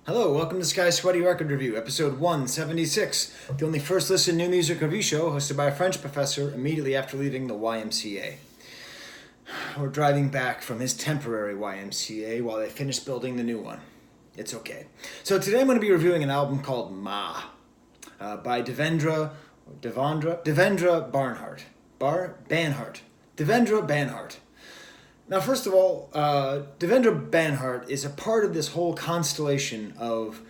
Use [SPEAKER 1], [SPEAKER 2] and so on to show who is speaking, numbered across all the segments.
[SPEAKER 1] Hello, welcome to Sky Sweaty Record Review, episode 176, the only first listen new music review show hosted by a French professor immediately after leaving the YMCA. We're driving back from his temporary YMCA while they finish building the new one. It's okay. So today I'm going to be reviewing an album called Ma by Devendra Banhart. Devendra Banhart. Now, first of all, Devendra Banhart is a part of this whole constellation of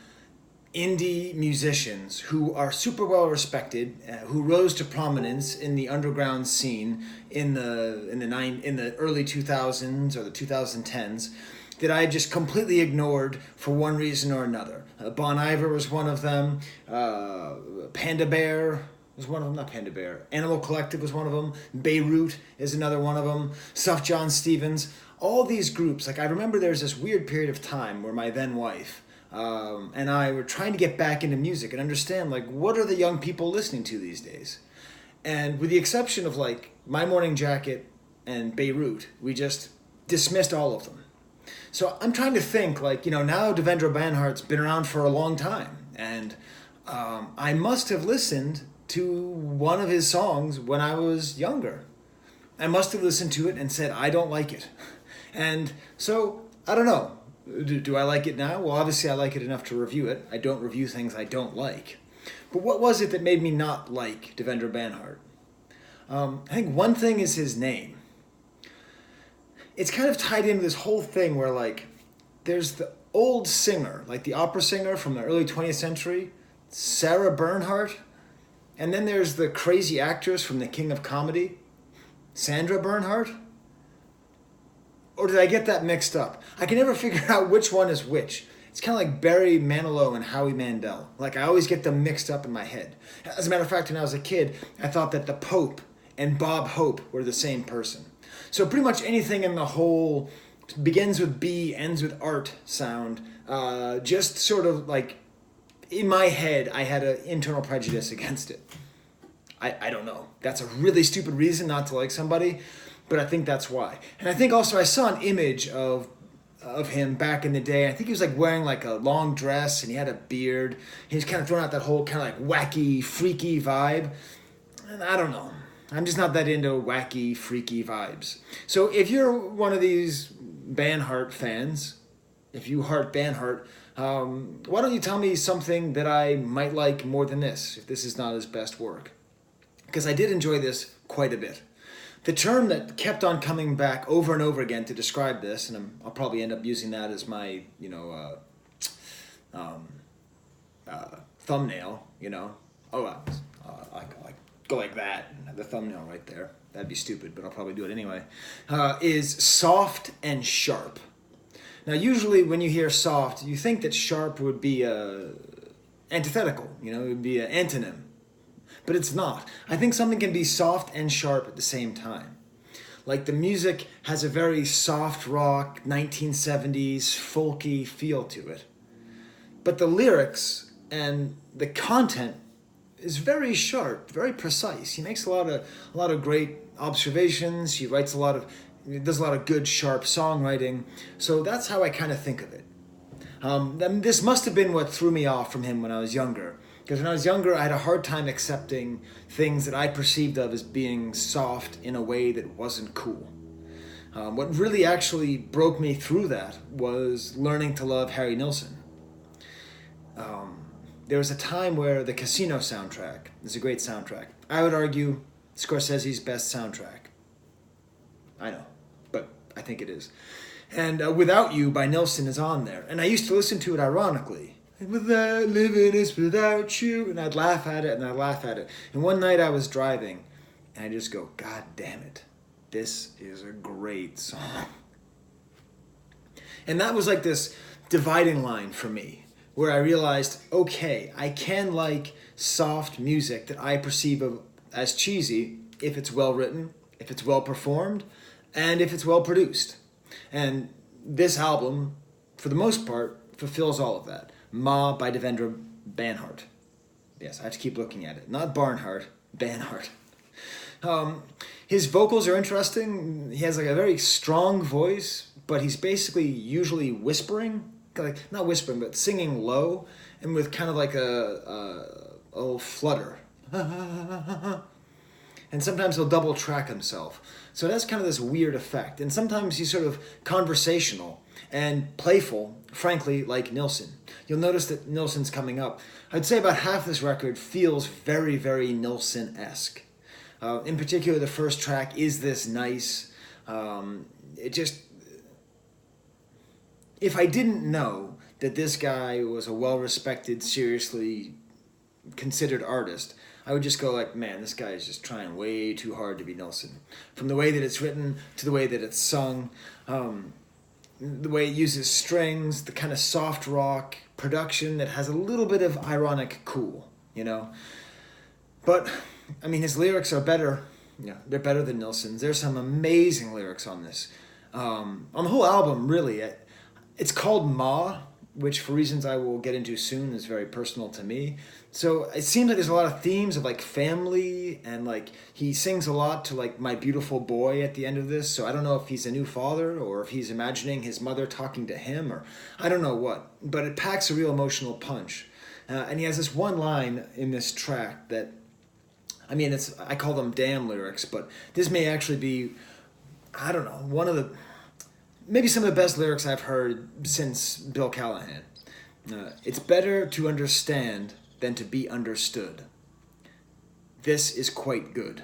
[SPEAKER 1] indie musicians who are super well respected, who rose to prominence in the underground scene in the early 2000s or the 2010s that I just completely ignored for one reason or another. Bon Iver was one of them. Panda Bear was one of them, not Panda Bear. Animal Collective was one of them. Beirut is another one of them. Stuff John Stevens. All these groups, like I remember there's this weird period of time where my then wife and I were trying to get back into music and understand, like, what are the young people listening to these days? And with the exception of, like, My Morning Jacket and Beirut, we just dismissed all of them. So I'm trying to think, like, now Devendra Banhart's been around for a long time. And I must have listened to one of his songs when I was younger. I must have listened to it and said, I don't like it. And so, I don't know. Do I like it now? Well, obviously I like it enough to review it. I don't review things I don't like. But what was it that made me not like Devendra Banhart? I think one thing is his name. It's kind of tied into this whole thing where, like, there's the old singer, like the opera singer from the early 20th century, Sarah Bernhardt. And then there's the crazy actress from The King of Comedy, Sandra Bernhard. Or did I get that mixed up? I can never figure out which one is which. It's kind of like Barry Manilow and Howie Mandel. Like, I always get them mixed up in my head. As a matter of fact, when I was a kid, I thought that the Pope and Bob Hope were the same person. So pretty much anything in the whole begins with B, ends with art sound, just sort of like, in my head, I had an internal prejudice against it. I don't know. That's a really stupid reason not to like somebody, but I think that's why. And I think also I saw an image of him back in the day. I think he was like wearing like a long dress and he had a beard. He was kind of throwing out that whole kind of like wacky, freaky vibe. And I don't know. I'm just not that into wacky, freaky vibes. So if you're one of these Banhart fans, if you heart Banhart, why don't you tell me something that I might like more than this, if this is not his best work? Because I did enjoy this quite a bit. The term that kept on coming back over and over again to describe this, and I'll probably end up using that as my, thumbnail, I go like that, the thumbnail right there. That'd be stupid, but I'll probably do it anyway. Is soft and sharp. Now, usually when you hear soft, you think that sharp would be antithetical, it would be an antonym. But it's not. I think something can be soft and sharp at the same time. Like, the music has a very soft rock, 1970s, folky feel to it. But the lyrics and the content is very sharp, very precise. He makes a lot of great observations. He does a lot of good, sharp songwriting. So that's how I kind of think of it. This must have been what threw me off from him when I was younger. Because when I was younger, I had a hard time accepting things that I perceived of as being soft in a way that wasn't cool. What really actually broke me through that was learning to love Harry Nilsson. There was a time where the Casino soundtrack is a great soundtrack. I would argue Scorsese's best soundtrack. I know, but I think it is. And Without You by Nilsson is on there. And I used to listen to it ironically. Without living is without you. And I'd laugh at it and I'd laugh at it. And one night I was driving and I just go, God damn it. This is a great song. And that was like this dividing line for me, where I realized, okay, I can like soft music that I perceive as cheesy if it's well written, if it's well performed, and if it's well produced. And this album, for the most part, fulfills all of that. Ma by Devendra Banhart. Yes, I have to keep looking at it. Not Barnhart, Banhart. His vocals are interesting. He has like a very strong voice, but he's basically usually whispering. like not whispering, but singing low and with kind of like a little flutter. And sometimes he'll double track himself. So it has kind of this weird effect. And sometimes he's sort of conversational and playful, frankly, like Nilsson. You'll notice that Nilsson's coming up. I'd say about half this record feels very, very Nilsson-esque. In particular, the first track, Is This Nice? It just... If I didn't know that this guy was a well-respected, seriously considered artist, I would just go like, man, this guy is just trying way too hard to be Nilsson. From the way that it's written to the way that it's sung, the way it uses strings, the kind of soft rock production that has a little bit of ironic cool, you know? But, I mean, his lyrics are better. Yeah, they're better than Nilsson's. There's some amazing lyrics on this. On the whole album, really. It's called Ma, which for reasons I will get into soon is very personal to me. So it seems like there's a lot of themes of like family, and like he sings a lot to like my beautiful boy at the end of this. So I don't know if he's a new father or if he's imagining his mother talking to him, or I don't know what, but it packs a real emotional punch. And he has this one line in this track that, I mean, I call them damn lyrics, but this may actually be, I don't know, maybe some of the best lyrics I've heard since Bill Callahan. It's better to understand than to be understood. This is quite good.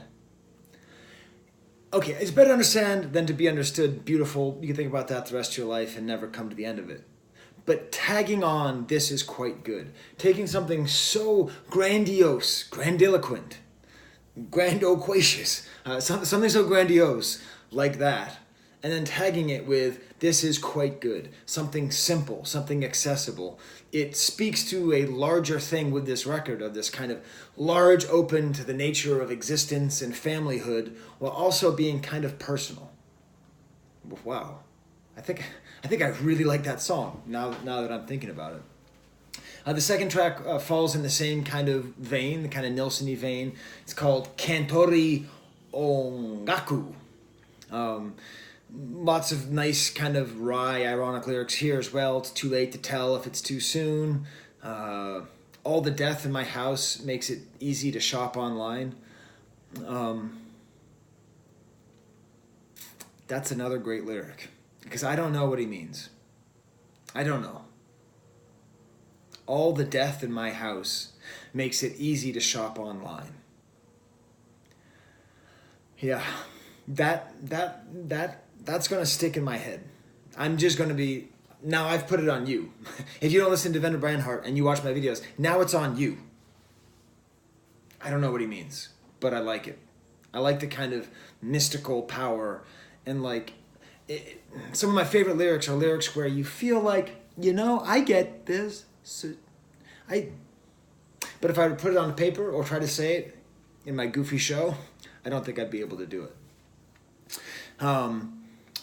[SPEAKER 1] Okay, it's better to understand than to be understood. Beautiful. You can think about that the rest of your life and never come to the end of it. But tagging on, this is quite good. Taking something so grandiose, grandiloquent, grandoquacious, something so grandiose like that, and then tagging it with, this is quite good, something simple, something accessible. It speaks to a larger thing with this record, of this kind of large open to the nature of existence and familyhood, while also being kind of personal. Wow. I think I really like that song, now that I'm thinking about it. The second track falls in the same kind of vein, the kind of Nilsson-y vein. It's called Kantori Ongaku. Lots of nice kind of wry, ironic lyrics here as well. It's too late to tell if it's too soon. All the death in my house makes it easy to shop online. That's another great lyric, because I don't know what he means. I don't know. All the death in my house makes it easy to shop online. Yeah, that's going to stick in my head. I'm just going to be... Now I've put it on you. If you don't listen to Devendra Banhart and you watch my videos, now it's on you. I don't know what he means, but I like it. I like the kind of mystical power, and like... some of my favorite lyrics are lyrics where you feel like, I get this. But if I would put it on paper or try to say it in my goofy show, I don't think I'd be able to do it.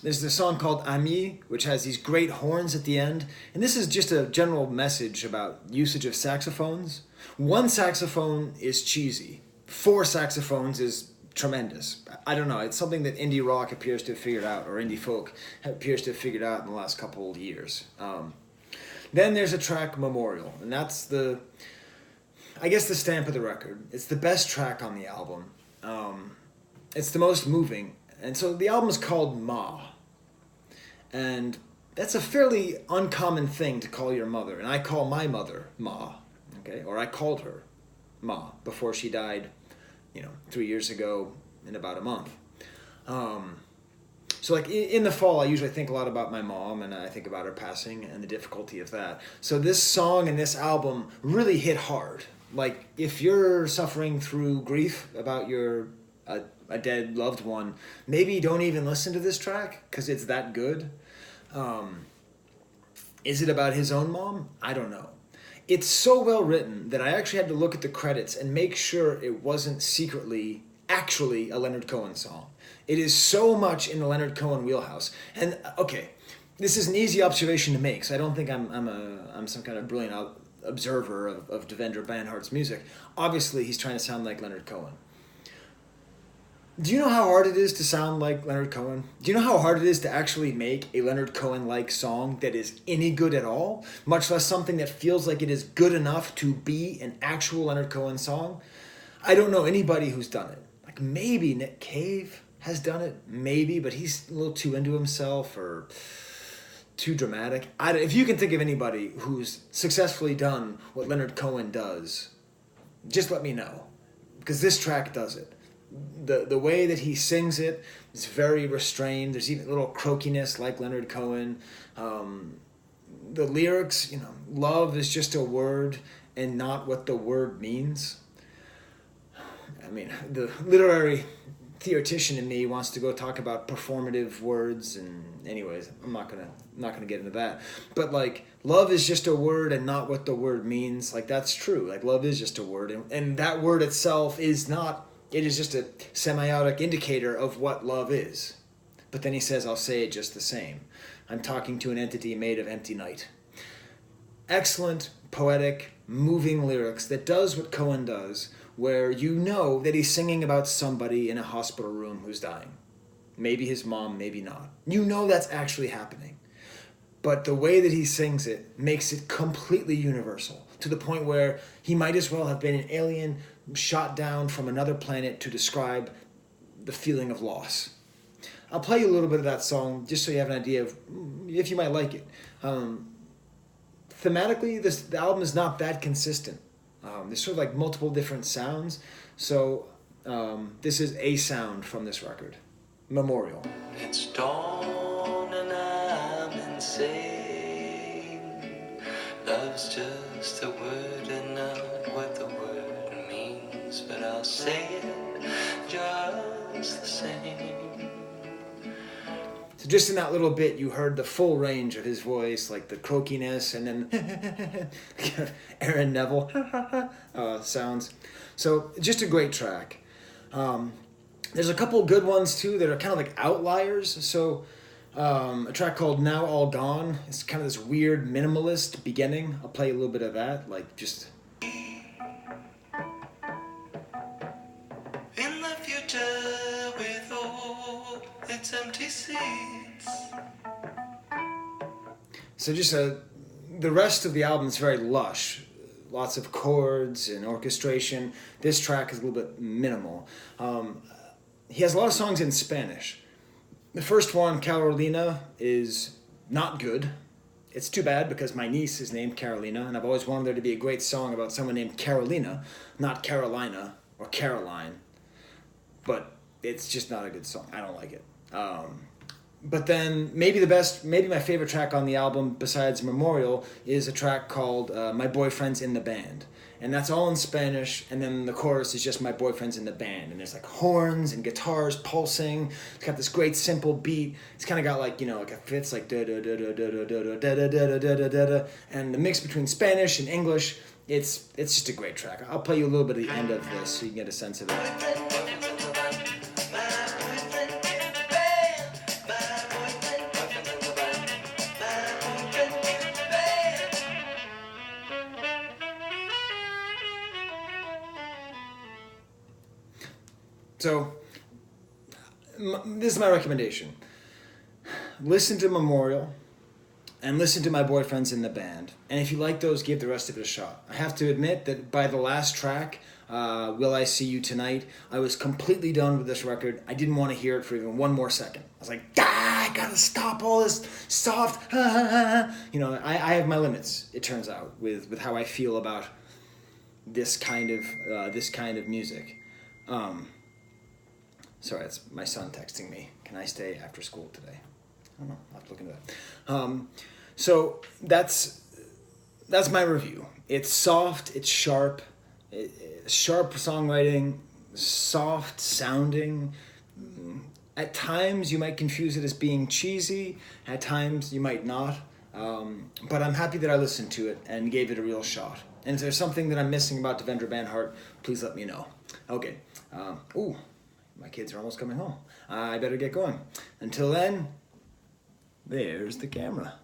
[SPEAKER 1] There's this song called Ami, which has these great horns at the end. And this is just a general message about usage of saxophones. One saxophone is cheesy. 4 saxophones is tremendous. I don't know. It's something that indie rock appears to have figured out, or indie folk appears to have figured out in the last couple of years. Then there's a track, Memorial. And that's the stamp of the record. It's the best track on the album. It's the most moving. And so the album's called Ma. And that's a fairly uncommon thing to call your mother. And I call my mother Ma. Okay? Or I called her Ma before she died, 3 years ago in about a month. So like in the fall, I usually think a lot about my mom, and I think about her passing and the difficulty of that. So this song and this album really hit hard. Like if you're suffering through grief about a dead loved one, maybe don't even listen to this track because it's that good. Is it about his own mom? I don't know. It's so well written that I actually had to look at the credits and make sure it wasn't secretly actually a Leonard Cohen song. It is so much in the Leonard Cohen wheelhouse. And okay, this is an easy observation to make, so I don't think I'm some kind of brilliant observer of Devendra Banhart's music. Obviously, he's trying to sound like Leonard Cohen. Do you know how hard it is to sound like Leonard Cohen? Do you know how hard it is to actually make a Leonard Cohen-like song that is any good at all, much less something that feels like it is good enough to be an actual Leonard Cohen song? I don't know anybody who's done it. Like maybe Nick Cave has done it, maybe, but he's a little too into himself or too dramatic. If you can think of anybody who's successfully done what Leonard Cohen does, just let me know, because this track does it. The way that he sings it is very restrained. There's even a little croakiness like Leonard Cohen. The lyrics, love is just a word and not what the word means. I mean, the literary theoretician in me wants to go talk about performative words, and anyways, I'm not gonna get into that. But like, love is just a word and not what the word means. Like, that's true. Like, love is just a word, and that word itself is not. It is just a semiotic indicator of what love is. But then he says, I'll say it just the same. I'm talking to an entity made of empty night. Excellent, poetic, moving lyrics that does what Cohen does, where you know that he's singing about somebody in a hospital room who's dying. Maybe his mom, maybe not. You know that's actually happening. But the way that he sings it makes it completely universal, to the point where he might as well have been an alien shot down from another planet to describe the feeling of loss. I'll play you a little bit of that song just so you have an idea of if you might like it. Thematically, the album is not that consistent. There's sort of like multiple different sounds. So this is a sound from this record, Memorial.
[SPEAKER 2] It's dawn and I'm insane. Love's just a word and not what the word means, but I'll say it just the same.
[SPEAKER 1] So just in that little bit, you heard the full range of his voice, like the croakiness, and then Aaron Neville sounds. So just a great track. There's a couple good ones too that are kind of like outliers. So a track called Now All Gone. It's kind of this weird minimalist beginning. I'll play a little bit of that, like just...
[SPEAKER 2] In the future with all its empty seats.
[SPEAKER 1] So just the rest of the album is very lush. Lots of chords and orchestration. This track is a little bit minimal. He has a lot of songs in Spanish. The first one, Carolina, is not good. It's too bad because my niece is named Carolina, and I've always wanted there to be a great song about someone named Carolina, not Carolina or Caroline. But it's just not a good song. I don't like it. But then maybe my favorite track on the album besides Memorial is a track called My Boyfriend's in the Band. And that's all in Spanish, and then the chorus is just My Boyfriend's in the Band. And there's like horns and guitars pulsing. It's got this great simple beat. It's kind of got like, like a fits like da da da da da da da da da da da da da. And the mix between Spanish and English, it's just a great track. I'll play you a little bit of the end of this so you can get a sense of it. So, this is my recommendation. Listen to Memorial and listen to My Boyfriend's in the Band. And if you like those, give the rest of it a shot. I have to admit that by the last track, Will I See You Tonight, I was completely done with this record. I didn't want to hear it for even one more second. I was like, I gotta stop all this soft, I have my limits, it turns out, with how I feel about this kind of music. Sorry, that's my son texting me. Can I stay after school today? I don't know. I'll have to look into that. So that's my review. It's soft. It's sharp. Sharp songwriting. Soft sounding. At times you might confuse it as being cheesy. At times you might not. But I'm happy that I listened to it and gave it a real shot. And if there's something that I'm missing about Devendra Banhart, please let me know. Okay. My kids are almost coming home. I better get going. Until then, there's the camera.